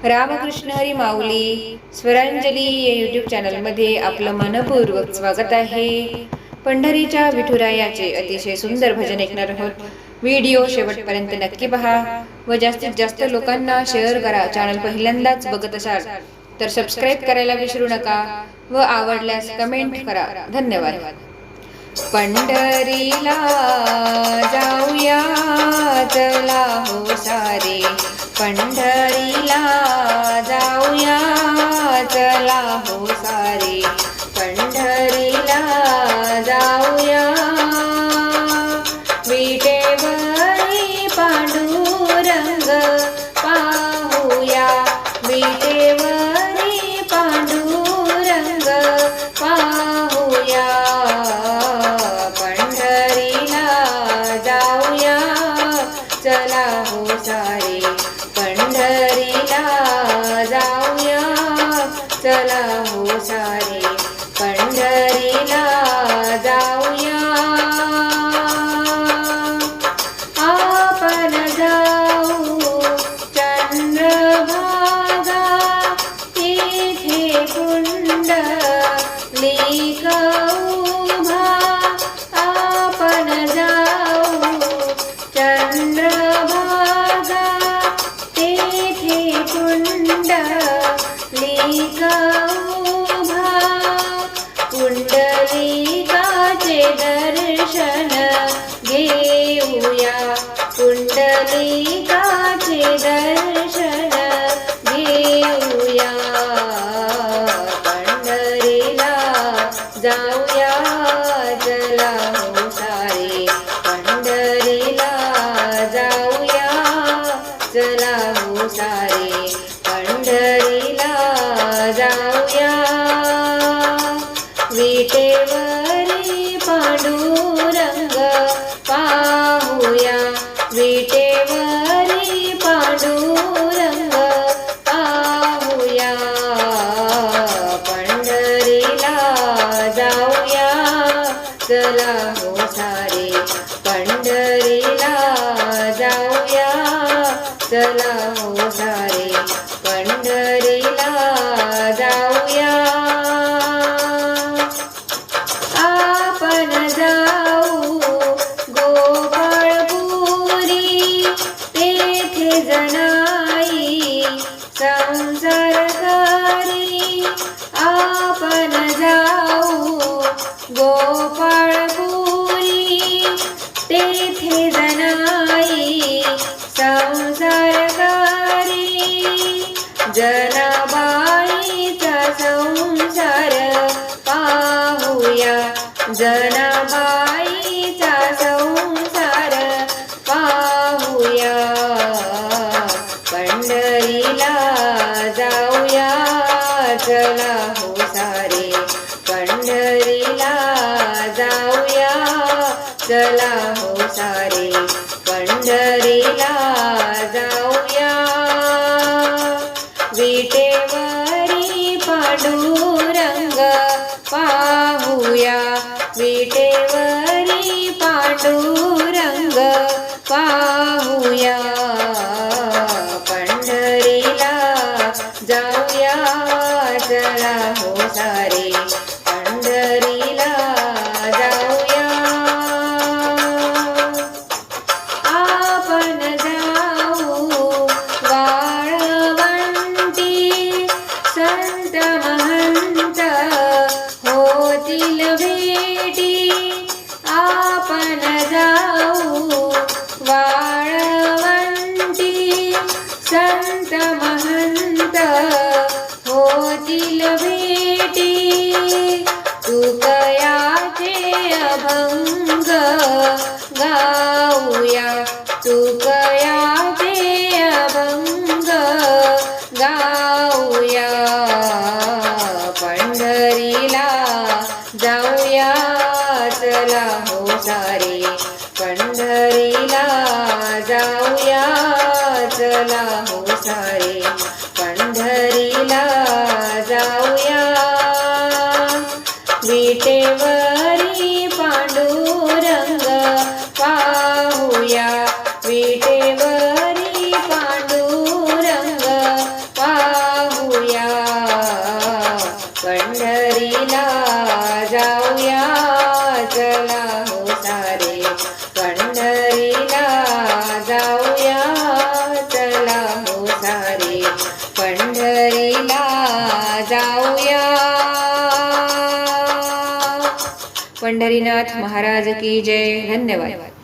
रामकृष्ण हरी माऊली स्वरांजली या यूट्यूब चॅनलमध्ये आपलं मनपूर्वक स्वागत आहे. पंढरीच्या विठुरायाचे अतिशय सुंदर भजन ऐकणार आहोत. व्हिडिओ शेवटपर्यंत नक्की पहा व जास्तीत जास्त लोकांना शेअर करा. चॅनल पहिल्यांदाच बघत असाल तर सबस्क्राईब करायला विसरू नका व आवडल्यास कमेंट करा. धन्यवाद. पंढरीला जाऊया चला हो सारे, पंढरीला जाऊया चला हो सारे, पंढरीला जाऊया विटेवरी पांडुरंग पाहूया, विटेवरी पांडुरंग पाहूया, पंढरीला जाऊया चला हो सारे, पंढरीला जाऊया चला हो सारे, पंढरीला जाऊया. आपण जाऊ चंद्रभागा तिथे पुंडलिक उभा, आपण जाऊ चंद्रभागा तिथे पुंडलिक उभा, पुंडलिकाचे दर्शन घेऊया, पुंडलिकाचे दर्शन घेऊया, पंढरीला जाऊया चला हो सारे, पंढरीला जाऊया चला हो सारे, पंढरीला जाऊया विटेवरी पांडुरंग पाहूया, विटेवरी पांडुरंग पाहूया, पंढरीला जाऊया चला हो सारे, पंढरीला जाऊया चला हो सारे, पंढरीला जाऊया. आपण जाऊ गोपाळपुरी तेथे जनाई संसारकारी, आपण जाऊ गोपाळपुरी तेथे जनाई संसारकारी, जनाबाईचा संसार पाहूया, जनाबाईचा संसार पाहूया, पंढरीला जाऊया चला हो सारे, पंढरीला जाऊया चला हो सारे, पंढरीला जाऊया विटेवरी पांडुरंग पाहूया, विटेवरी पांडुरंग पाहूया, पंढरीला जाऊया चला हो सारे, पंढरीला जाऊया. आपण जाऊ वाळवंटी संत महंत होतील भेटी, आपण जाऊ वाळवंटी संत महंत होतील भेटी, तुकयाचे अभंग गाऊया, तुकयाचे अभंग गाऊया, पंढरीला जाऊया चला हो सारे, पंढरीला जाऊया चला हो सारे, पंढरीला जाऊया विटेवरी पांडुरंग पाहूया, विटेवरी पांडुरंग पंढरीनाथ महाराज की जय. धन्यवाद.